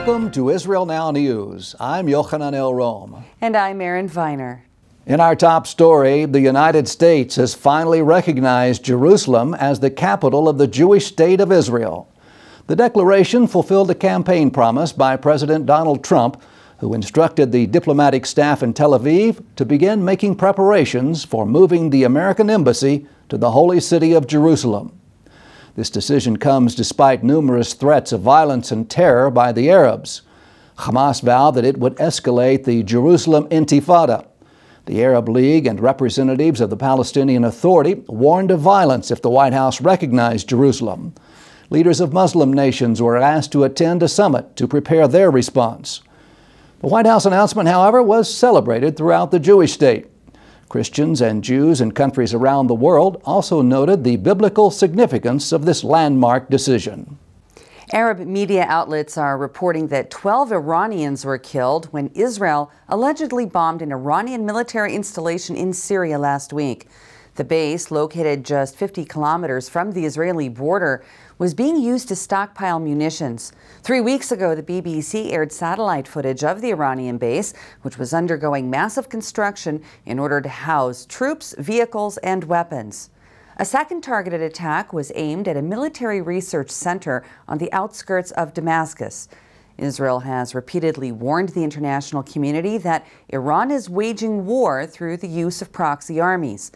Welcome to Israel Now News. I'm Yochanan El Rom. And I'm Erin Viner. In our top story, the United States has finally recognized Jerusalem as the capital of the Jewish state of Israel. The declaration fulfilled a campaign promise by President Donald Trump, who instructed the diplomatic staff in Tel Aviv to begin making preparations for moving the American embassy to the holy city of Jerusalem. This decision comes despite numerous threats of violence and terror by the Arabs. Hamas vowed that it would escalate the Jerusalem Intifada. The Arab League and representatives of the Palestinian Authority warned of violence if the White House recognized Jerusalem. Leaders of Muslim nations were asked to attend a summit to prepare their response. The White House announcement, however, was celebrated throughout the Jewish state. Christians and Jews in countries around the world also noted the biblical significance of this landmark decision. Arab media outlets are reporting that 12 Iranians were killed when Israel allegedly bombed an Iranian military installation in Syria last week. The base, located just 50 kilometers from the Israeli border, was being used to stockpile munitions. 3 weeks ago, the BBC aired satellite footage of the Iranian base, which was undergoing massive construction in order to house troops, vehicles, and weapons. A second targeted attack was aimed at a military research center on the outskirts of Damascus. Israel has repeatedly warned the international community that Iran is waging war through the use of proxy armies.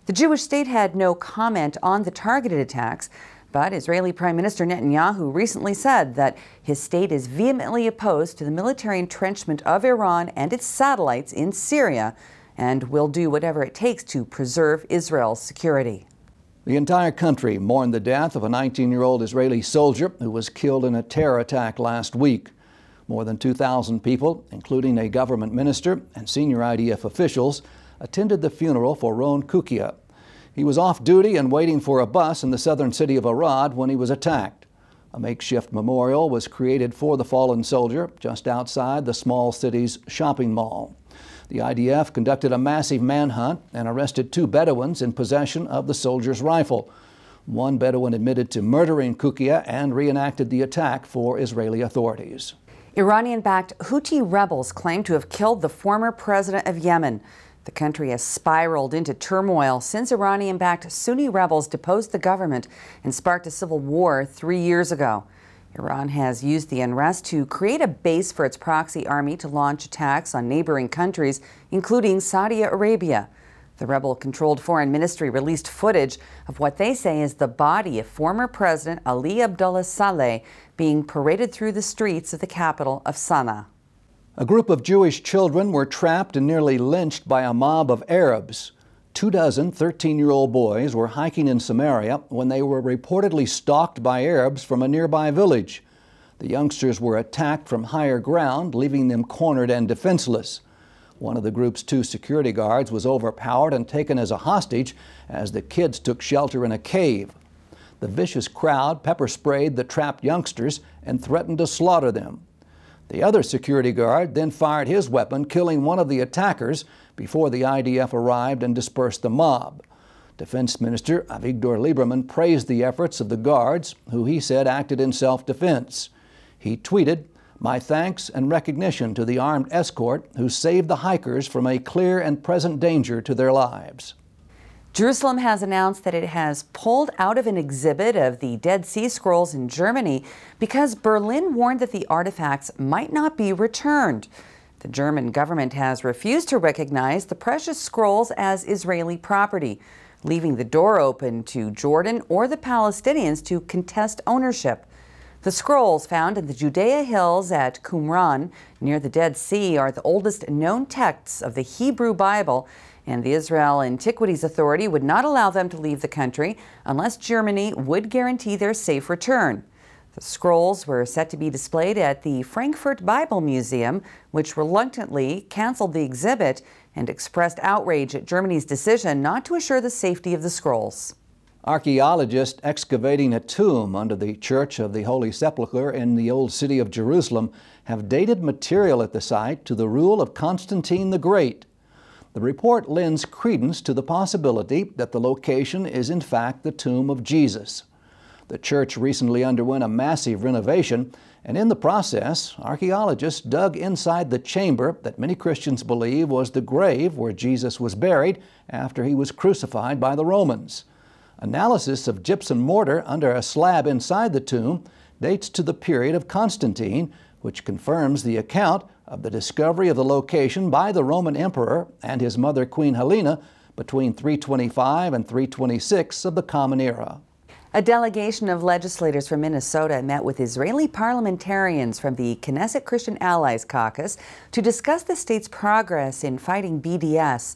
The Jewish state had no comment on the targeted attacks, but Israeli Prime Minister Netanyahu recently said that his state is vehemently opposed to the military entrenchment of Iran and its satellites in Syria and will do whatever it takes to preserve Israel's security. The entire country mourned the death of a 19-year-old Israeli soldier who was killed in a terror attack last week. More than 2,000 people, including a government minister and senior IDF officials, attended the funeral for Ron Kukia. He was off duty and waiting for a bus in the southern city of Arad when he was attacked. A makeshift memorial was created for the fallen soldier just outside the small city's shopping mall. The IDF conducted a massive manhunt and arrested 2 Bedouins in possession of the soldier's rifle. One Bedouin admitted to murdering Kukia and reenacted the attack for Israeli authorities. Iranian-backed Houthi rebels claim to have killed the former president of Yemen. The country has spiraled into turmoil since Iranian-backed Sunni rebels deposed the government and sparked a civil war 3 years ago. Iran has used the unrest to create a base for its proxy army to launch attacks on neighboring countries, including Saudi Arabia. The rebel-controlled foreign ministry released footage of what they say is the body of former President Ali Abdullah Saleh being paraded through the streets of the capital of Sana'a. A group of Jewish children were trapped and nearly lynched by a mob of Arabs. 24 13-year-old boys were hiking in Samaria when they were reportedly stalked by Arabs from a nearby village. The youngsters were attacked from higher ground, leaving them cornered and defenseless. One of the group's 2 security guards was overpowered and taken as a hostage as the kids took shelter in a cave. The vicious crowd pepper-sprayed the trapped youngsters and threatened to slaughter them. The other security guard then fired his weapon, killing one of the attackers before the IDF arrived and dispersed the mob. Defense Minister Avigdor Lieberman praised the efforts of the guards, who he said acted in self-defense. He tweeted, "My thanks and recognition to the armed escort who saved the hikers from a clear and present danger to their lives." Jerusalem has announced that it has pulled out of an exhibit of the Dead Sea Scrolls in Germany because Berlin warned that the artifacts might not be returned. The German government has refused to recognize the precious scrolls as Israeli property, leaving the door open to Jordan or the Palestinians to contest ownership. The scrolls found in the Judea Hills at Qumran, near the Dead Sea, are the oldest known texts of the Hebrew Bible, and the Israel Antiquities Authority would not allow them to leave the country unless Germany would guarantee their safe return. The scrolls were set to be displayed at the Frankfurt Bible Museum, which reluctantly canceled the exhibit and expressed outrage at Germany's decision not to assure the safety of the scrolls. Archaeologists excavating a tomb under the Church of the Holy Sepulchre in the Old City of Jerusalem have dated material at the site to the rule of Constantine the Great. The report lends credence to the possibility that the location is in fact the tomb of Jesus. The church recently underwent a massive renovation And in the process, archaeologists dug inside the chamber that many Christians believe was the grave where Jesus was buried after he was crucified by the Romans. Analysis of gypsum mortar under a slab inside the tomb dates to the period of Constantine, which confirms the account of the discovery of the location by the Roman emperor and his mother Queen Helena between 325 and 326 of the Common Era. A delegation of legislators from Minnesota met with Israeli parliamentarians from the Knesset Christian Allies Caucus to discuss the state's progress in fighting BDS.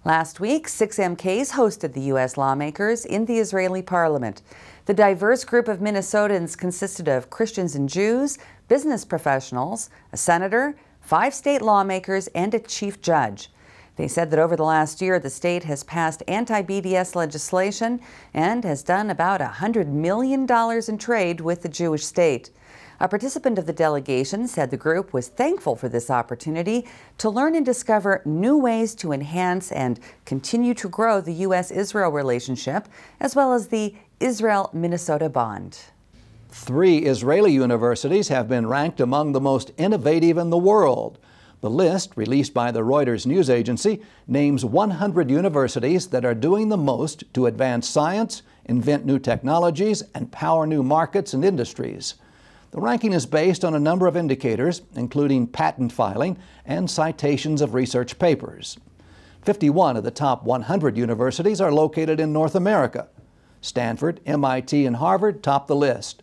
Last week, 6 MKs hosted the U.S. lawmakers in the Israeli parliament. The diverse group of Minnesotans consisted of Christians and Jews, business professionals, a senator, 5 state lawmakers, and a chief judge. They said that over the last year, the state has passed anti-BDS legislation and has done about $100 million in trade with the Jewish state. A participant of the delegation said the group was thankful for this opportunity to learn and discover new ways to enhance and continue to grow the U.S.-Israel relationship, as well as the Israel-Minnesota bond. 3 Israeli universities have been ranked among the most innovative in the world. The list, released by the Reuters news agency, names 100 universities that are doing the most to advance science, invent new technologies, and power new markets and industries. The ranking is based on a number of indicators, including patent filing and citations of research papers. 51 of the top 100 universities are located in North America. Stanford, MIT, and Harvard top the list.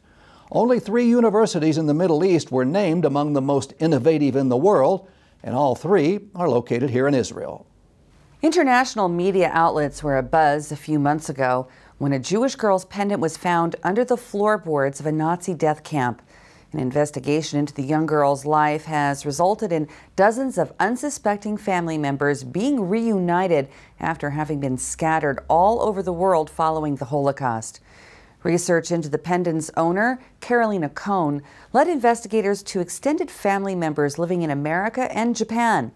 Only 3 universities in the Middle East were named among the most innovative in the world, and all 3 are located here in Israel. International media outlets were abuzz a few months ago when a Jewish girl's pendant was found under the floorboards of a Nazi death camp. An investigation into the young girl's life has resulted in dozens of unsuspecting family members being reunited after having been scattered all over the world following the Holocaust. Research into the pendant's owner, Carolina Cohn, led investigators to extended family members living in America and Japan.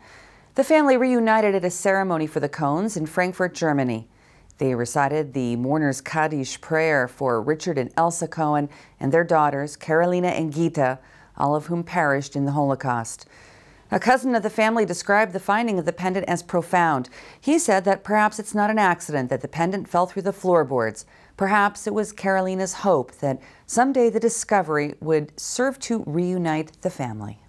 The family reunited at a ceremony for the Cohns in Frankfurt, Germany. They recited the mourner's Kaddish prayer for Richard and Elsa Cohen and their daughters, Carolina and Gita, all of whom perished in the Holocaust. A cousin of the family described the finding of the pendant as profound. He said that perhaps it's not an accident that the pendant fell through the floorboards. Perhaps it was Carolina's hope that someday the discovery would serve to reunite the family.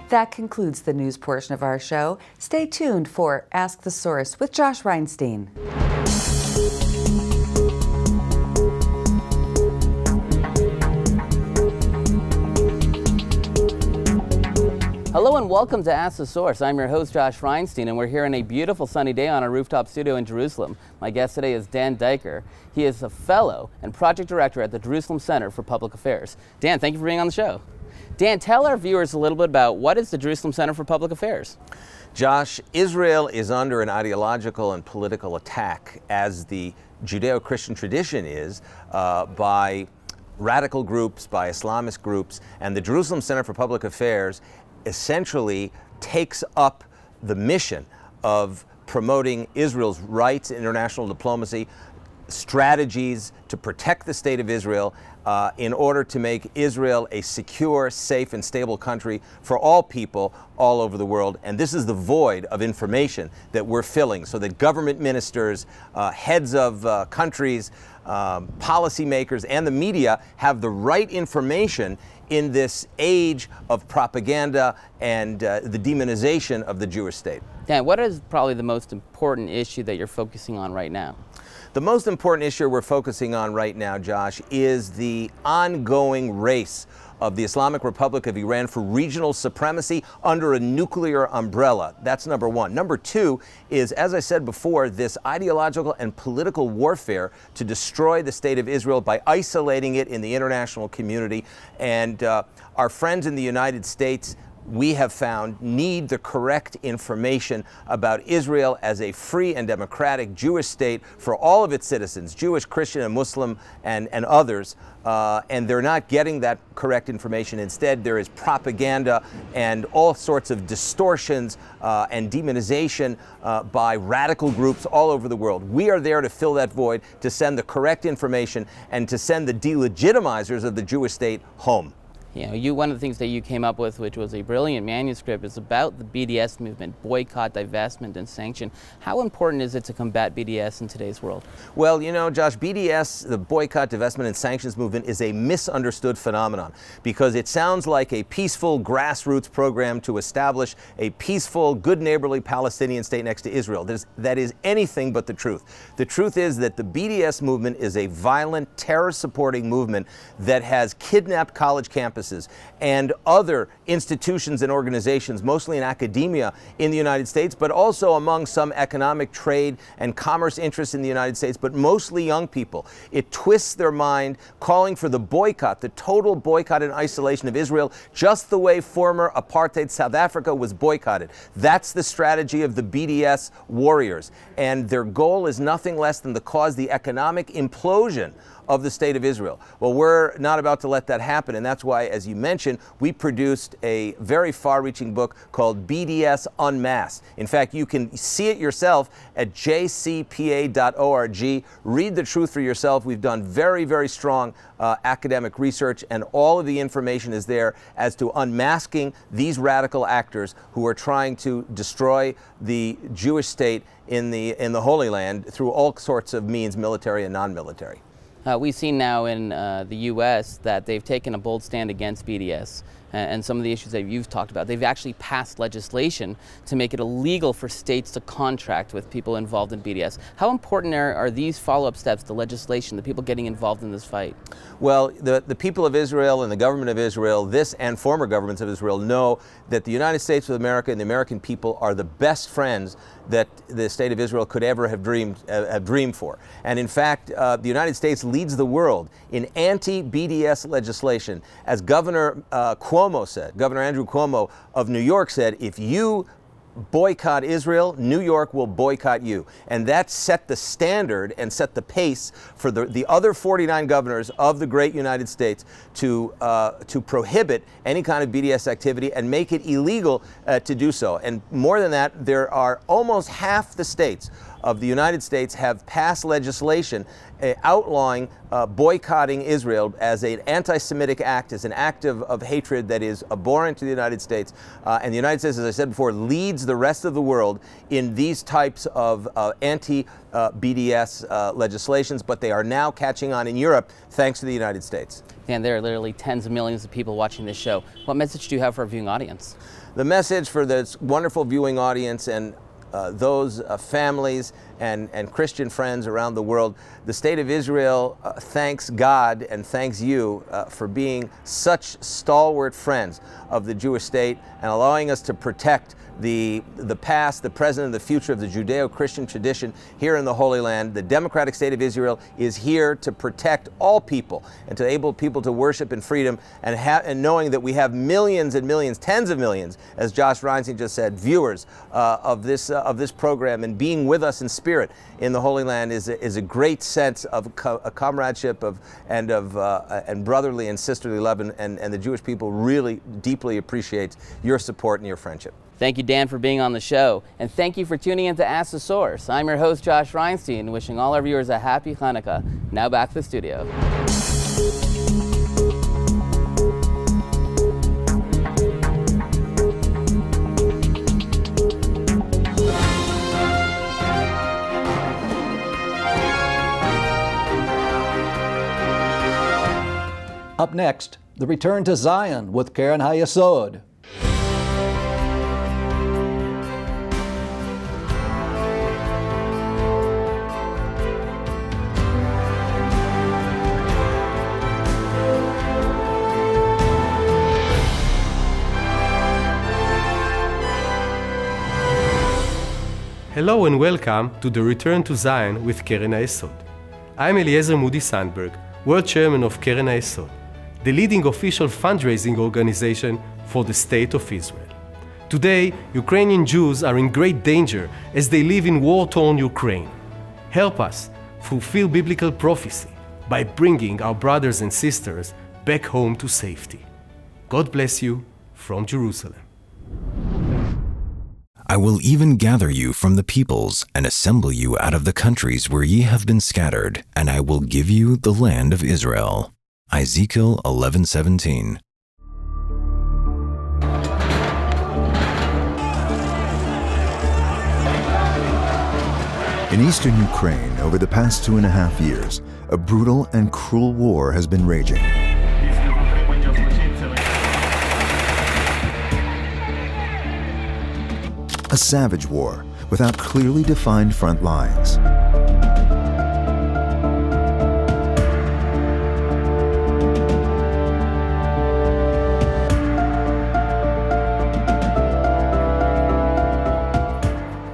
That concludes the news portion of our show. Stay tuned for Ask the Source with Josh Reinstein. Hello and welcome to Ask the Source. I'm your host, Josh Reinstein, and we're here on a beautiful sunny day on our rooftop studio in Jerusalem. My guest today is Dan Diker. He is a fellow and project director at the Jerusalem Center for Public Affairs. Dan, thank you for being on the show. Dan, tell our viewers a little bit about what is the Jerusalem Center for Public Affairs? Josh, Israel is under an ideological and political attack, as the Judeo-Christian tradition is, by radical groups, by Islamist groups, and the Jerusalem Center for Public Affairs essentially takes up the mission of promoting Israel's rights in international diplomacy, strategies to protect the state of Israel in order to make Israel a secure, safe, and stable country for all people all over the world. And this is the void of information that we're filling so that government ministers, heads of countries, policymakers, and the media have the right information in this age of propaganda and the demonization of the Jewish state. Dan, what is probably the most important issue that you're focusing on right now? The most important issue we're focusing on right now, Josh, is the ongoing race of the Islamic Republic of Iran for regional supremacy under a nuclear umbrella. That's number one. Number two is, as I said before, this ideological and political warfare to destroy the state of Israel by isolating it in the international community. And our friends in the United States we have found need the correct information about Israel as a free and democratic Jewish state for all of its citizens, Jewish, Christian, and Muslim, and others. And they're not getting that correct information. Instead, there is propaganda and all sorts of distortions and demonization by radical groups all over the world. We are there to fill that void, to send the correct information, and to send the delegitimizers of the Jewish state home. You know, one of the things that you came up with, which was a brilliant manuscript, is about the BDS movement, boycott, divestment, and sanction. How important is it to combat BDS in today's world? Well, you know, Josh, BDS, the boycott, divestment, and sanctions movement, is a misunderstood phenomenon because it sounds like a peaceful grassroots program to establish a peaceful, good neighborly Palestinian state next to Israel. That is anything but the truth. The truth is that the BDS movement is a violent, terror-supporting movement that has kidnapped college campuses and other institutions and organizations, mostly in academia in the United States, but also among some economic, trade, and commerce interests in the United States, but mostly young people. It twists their mind, calling for the boycott, the total boycott and isolation of Israel, just the way former apartheid South Africa was boycotted. That's the strategy of the BDS warriors, and their goal is nothing less than to cause the economic implosion of the state of Israel. Well, we're not about to let that happen, and that's why, as you mentioned, we produced a very far-reaching book called BDS Unmasked. In fact, you can see it yourself at jcpa.org. Read the truth for yourself. We've done very, very strong academic research, and all of the information is there as to unmasking these radical actors who are trying to destroy the Jewish state in the Holy Land through all sorts of means, military and non-military. We've seen now in the U.S. that they've taken a bold stand against BDS and some of the issues that you've talked about. They've actually passed legislation to make it illegal for states to contract with people involved in BDS. How important are these follow-up steps, the legislation, the people getting involved in this fight? Well, the people of Israel and the government of Israel, this and former governments of Israel, know that the United States of America and the American people are the best friends that the state of Israel could ever have dreamed for. And in fact, the United States leads the world in anti-BDS legislation. As Governor Governor Andrew Cuomo of New York said, if you boycott Israel, New York will boycott you. And that set the standard and set the pace for the other 49 governors of the great United States to prohibit any kind of BDS activity and make it illegal to do so. And more than that, there are almost half the states of the United States have passed legislation outlawing boycotting Israel as an anti-Semitic act, as an act of hatred that is abhorrent to the United States. And the United States, as I said before, leads the rest of the world in these types of anti-BDS legislations, but they are now catching on in Europe thanks to the United States. And there are literally tens of millions of people watching this show. What message do you have for our viewing audience? The message for this wonderful viewing audience and those families and Christian friends around the world, the state of Israel thanks God and thanks you for being such stalwart friends of the Jewish state and allowing us to protect the past, the present, and the future of the Judeo-Christian tradition here in the Holy Land. The democratic state of Israel is here to protect all people and to enable people to worship in freedom, and knowing that we have millions and millions, tens of millions, as Josh Reinstein just said, viewers of this program, and being with us in spirit in the Holy Land is a great sense of a comradeship and brotherly and sisterly love, and the Jewish people really deeply appreciate your support and your friendship. Thank you, Dan, for being on the show, and thank you for tuning in to Ask the Source. I'm your host, Josh Reinstein, wishing all our viewers a happy Hanukkah. Now back to the studio. Up next, the return to Zion with Keren Hayesod. Hello and welcome to the Return to Zion with Keren Hayesod. I'm Eliezer Moody Sandberg, World Chairman of Keren Hayesod. the leading official fundraising organization for the State of Israel. Today, Ukrainian Jews are in great danger as they live in war-torn Ukraine. Help us fulfill biblical prophecy by bringing our brothers and sisters back home to safety. God bless you from Jerusalem. I will even gather you from the peoples and assemble you out of the countries where ye have been scattered, and I will give you the land of Israel. Ezekiel 11:17. In eastern Ukraine, over the past 2.5 years, a brutal and cruel war has been raging. A savage war without clearly defined front lines.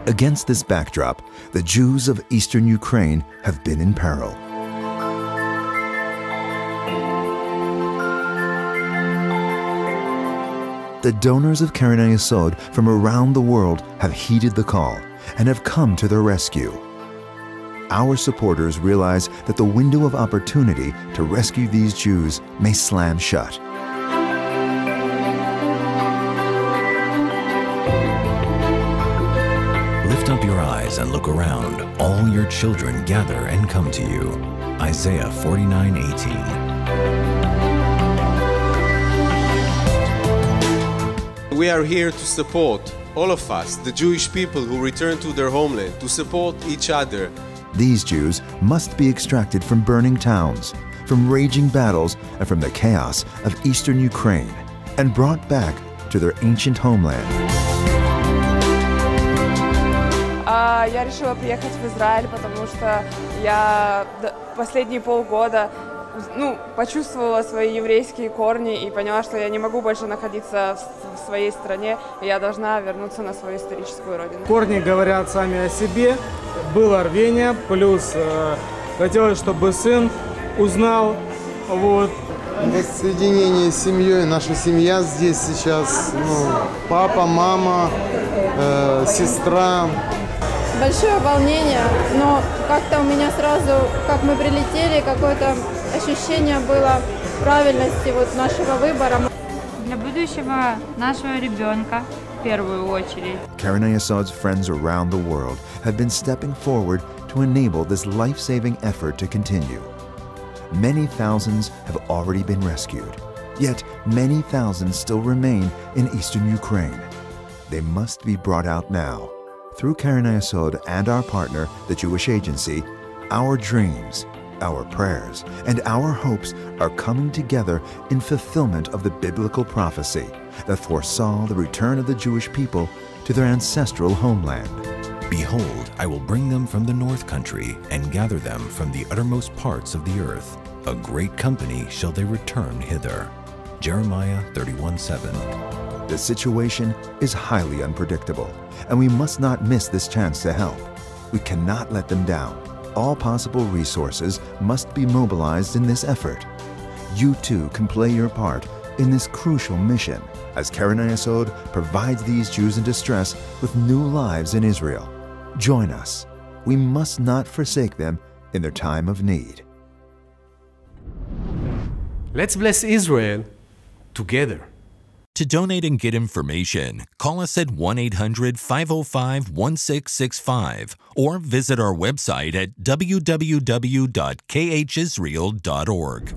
Against this backdrop, the Jews of eastern Ukraine have been in peril. The donors of Keren Hayesod from around the world have heeded the call and have come to their rescue. Our supporters realize that the window of opportunity to rescue these Jews may slam shut. Lift up your eyes and look around. All your children gather and come to you. Isaiah 49:18. We are here to support, all of us, the Jewish people who return to their homeland, to support each other. These Jews must be extracted from burning towns, from raging battles, and from the chaos of eastern Ukraine, and brought back to their ancient homeland. Я решила приехать в Израиль, потому что я последние полгода почувствовала свои еврейские корни и поняла, что я не могу больше находиться в своей стране, и я должна вернуться на свою историческую родину. Корни говорят сами о себе, было рвение, плюс хотелось, чтобы сын узнал. Воссоединение с семьей, наша семья здесь сейчас, папа, мама, сестра. Большое волнение, но как-то у меня сразу, как мы прилетели, какое-то ощущение было правильности нашего выбора. Для будущего нашего ребенка в первую очередь. Keren Hayesod's friends around the world have been stepping forward to enable this life-saving effort to continue. Many thousands have already been rescued, yet many thousands still remain in eastern Ukraine. They must be brought out now. Through Keren Hayesod and our partner, the Jewish Agency, our dreams, our prayers, and our hopes are coming together in fulfillment of the biblical prophecy that foresaw the return of the Jewish people to their ancestral homeland. Behold, I will bring them from the north country and gather them from the uttermost parts of the earth. A great company shall they return hither. Jeremiah 31:7. The situation is highly unpredictable, and we must not miss this chance to help. We cannot let them down. All possible resources must be mobilized in this effort. You too can play your part in this crucial mission as Keren Hayesod provides these Jews in distress with new lives in Israel. Join us. We must not forsake them in their time of need. Let's bless Israel together. To donate and get information, call us at 1-800-505-1665 or visit our website at www.khisrael.org.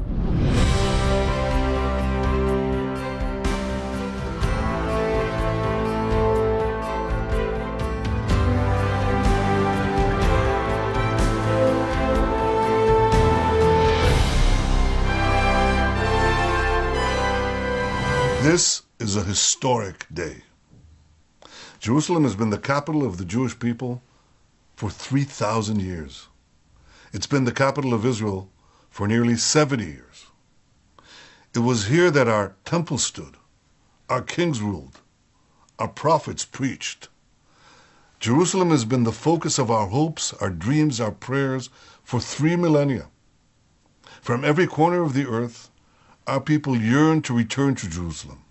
This is a historic day. Jerusalem has been the capital of the Jewish people for 3,000 years. It's been the capital of Israel for nearly 70 years. It was here that our temple stood, our kings ruled, our prophets preached. Jerusalem has been the focus of our hopes, our dreams, our prayers for 3 millennia. From every corner of the earth, our people yearn to return to Jerusalem,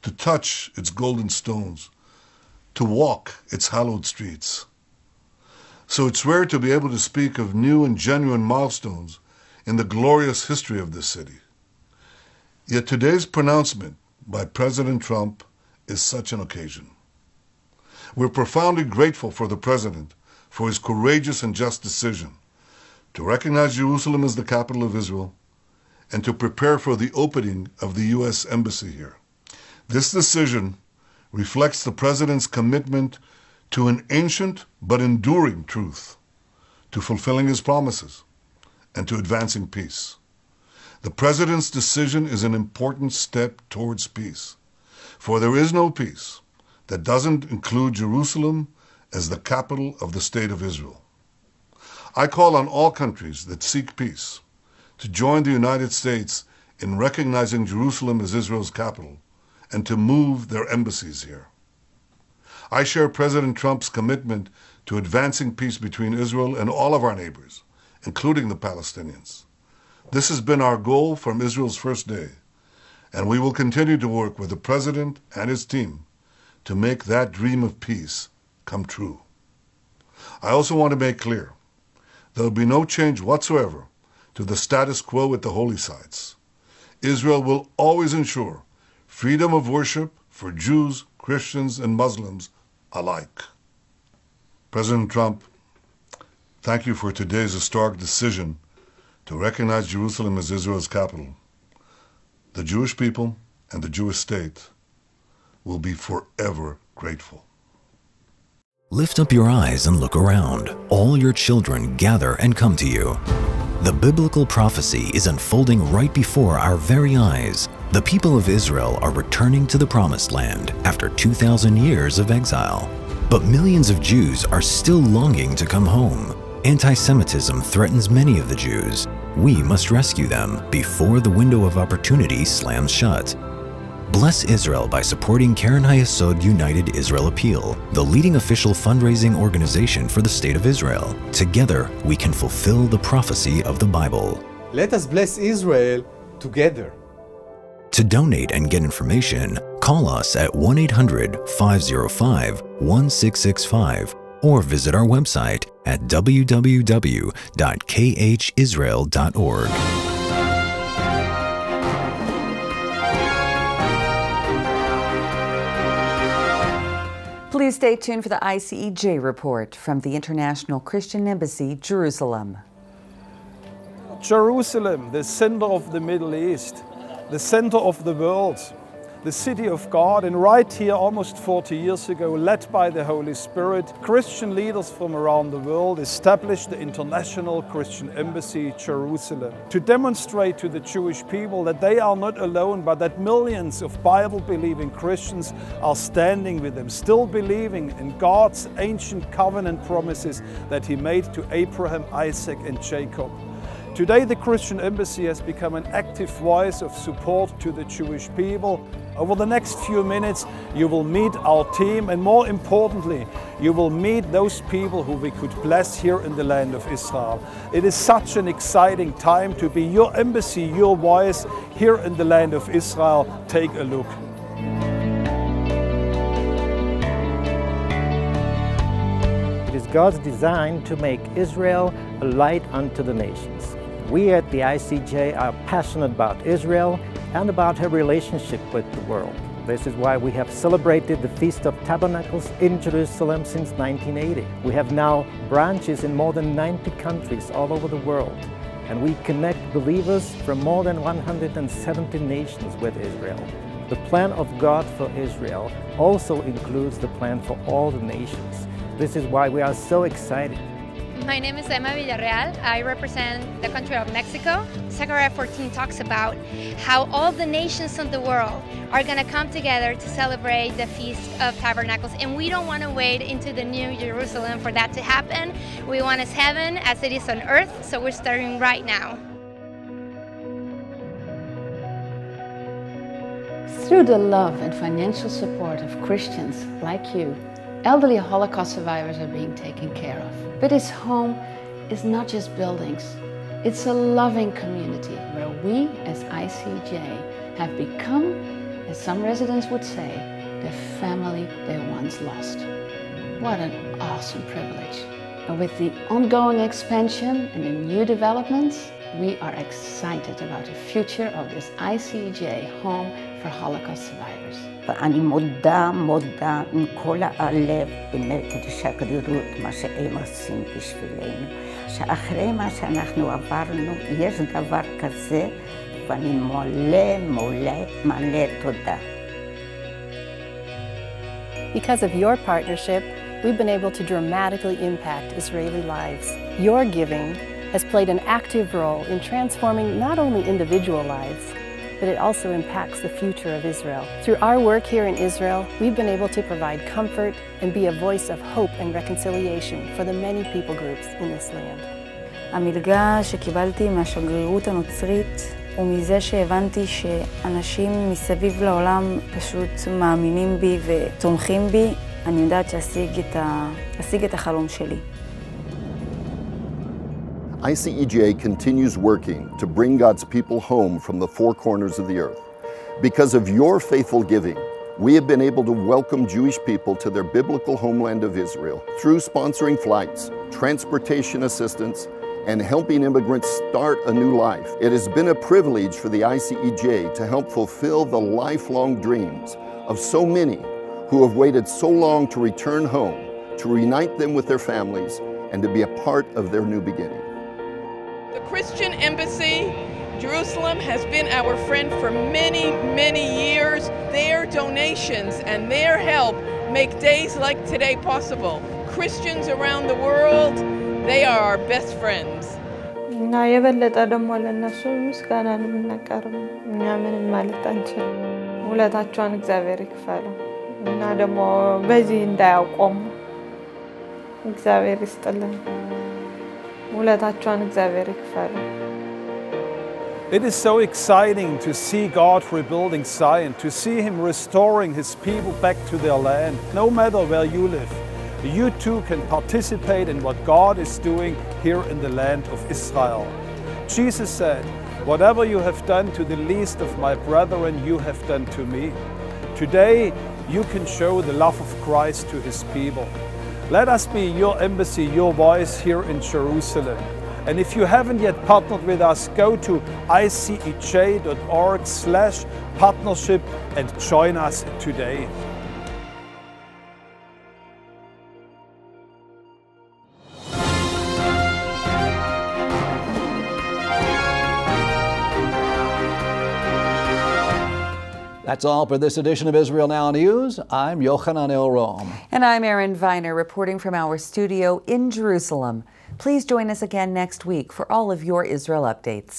to touch its golden stones, to walk its hallowed streets. So it's rare to be able to speak of new and genuine milestones in the glorious history of this city. Yet today's pronouncement by President Trump is such an occasion. We're profoundly grateful for the President for his courageous and just decision to recognize Jerusalem as the capital of Israel and to prepare for the opening of the U.S. Embassy here. This decision reflects the President's commitment to an ancient but enduring truth, to fulfilling his promises, and to advancing peace. The President's decision is an important step towards peace, for there is no peace that doesn't include Jerusalem as the capital of the State of Israel. I call on all countries that seek peace to join the United States in recognizing Jerusalem as Israel's capital and to move their embassies here. I share President Trump's commitment to advancing peace between Israel and all of our neighbors, including the Palestinians. This has been our goal from Israel's first day, and we will continue to work with the President and his team to make that dream of peace come true. I also want to make clear there will be no change whatsoever to the status quo at the holy sites. Israel will always ensure freedom of worship for Jews, Christians, and Muslims alike. President Trump, thank you for today's historic decision to recognize Jerusalem as Israel's capital. The Jewish people and the Jewish state will be forever grateful. Lift up your eyes and look around. All your children gather and come to you. The biblical prophecy is unfolding right before our very eyes. The people of Israel are returning to the Promised Land after 2,000 years of exile. But millions of Jews are still longing to come home. Anti-Semitism threatens many of the Jews. We must rescue them before the window of opportunity slams shut. Bless Israel by supporting Keren Hayesod United Israel Appeal, the leading official fundraising organization for the State of Israel. Together, we can fulfill the prophecy of the Bible. Let us bless Israel together. To donate and get information, call us at 1-800-505-1665 or visit our website at www.khisrael.org. Please stay tuned for the ICEJ report from the International Christian Embassy, Jerusalem. Jerusalem, the center of the Middle East, the center of the world, the city of God, and right here almost 40 years ago, led by the Holy Spirit, Christian leaders from around the world established the International Christian Embassy, Jerusalem, to demonstrate to the Jewish people that they are not alone, but that millions of Bible-believing Christians are standing with them, still believing in God's ancient covenant promises that He made to Abraham, Isaac, and Jacob. Today, the Christian Embassy has become an active voice of support to the Jewish people. Over the next few minutes, you will meet our team, and more importantly, you will meet those people who we could bless here in the land of Israel. It is such an exciting time to be your embassy, your voice here in the land of Israel. Take a look. It is God's design to make Israel a light unto the nations. We at the ICJ are passionate about Israel and about her relationship with the world. This is why we have celebrated the Feast of Tabernacles in Jerusalem since 1980. We have now branches in more than 90 countries all over the world, and we connect believers from more than 170 nations with Israel. The plan of God for Israel also includes the plan for all the nations. This is why we are so excited. My name is Emma Villarreal. I represent the country of Mexico. Zechariah 14 talks about how all the nations of the world are going to come together to celebrate the Feast of Tabernacles. And we don't want to wait into the New Jerusalem for that to happen. We want as heaven as it is on earth, so we're starting right now. Through the love and financial support of Christians like you, elderly Holocaust survivors are being taken care of. But his home is not just buildings. It's a loving community where we as ICJ have become, as some residents would say, the family they once lost. What an awesome privilege. And with the ongoing expansion and the new developments, we are excited about the future of this ICJ home for Holocaust survivors. ואני מודה עם כל הלב באמת לשגרירות מה שהם עושים בשבילנו. שאחרי מה שאנחנו עברנו, יש דבר כזה, ואני מלא תודה. Because of your partnership, we've been able to dramatically impact Israeli lives. Your giving has played an active role in transforming not only individual lives, but it also impacts the future of Israel. Through our work here in Israel, we've been able to provide comfort and be a voice of hope and reconciliation for the many people groups in this land. המלגה שקיבלתי מהשגרירות הנוצרית ומזה שהבנתי שאנשים מסביב לעולם פשוט מאמינים בי ותומכים בי, אני יודעת שאשיג את החלום שלי. ICEJ continues working to bring God's people home from the four corners of the earth. Because of your faithful giving, we have been able to welcome Jewish people to their biblical homeland of Israel through sponsoring flights, transportation assistance, and helping immigrants start a new life. It has been a privilege for the ICEJ to help fulfill the lifelong dreams of so many who have waited so long to return home, to reunite them with their families, and to be a part of their new beginning. The Christian Embassy, Jerusalem, has been our friend for many, many years. Their donations and their help make days like today possible. Christians around the world, they are our best friends. እና የበለጠ ደግሞ ለነሱ ምስጋና እናቀርብ። እኛ ምንም ማለት አንችልም። ውለታቸውን እግዚአብሔር ይክፈለው እና ደግሞ በዚህ እንዳያቆሙ እግዚአብሔር ይስጥልን። ውለታቸውን እግዚአብሔር ይክፈለው። It is so exciting to see God rebuilding Zion, to see Him restoring His people back to their land. No matter where you live, you too can participate in what God is doing here in the land of Israel. Jesus said, "Whatever you have done to the least of my brethren, you have done to me." Today, you can show the love of Christ to His people. Let us be your embassy, your voice here in Jerusalem. And if you haven't yet partnered with us, go to icej.org/partnership and join us today. That's all for this edition of Israel Now News. I'm Yochanan Elrom. And I'm Erin Viner, reporting from our studio in Jerusalem. Please join us again next week for all of your Israel updates.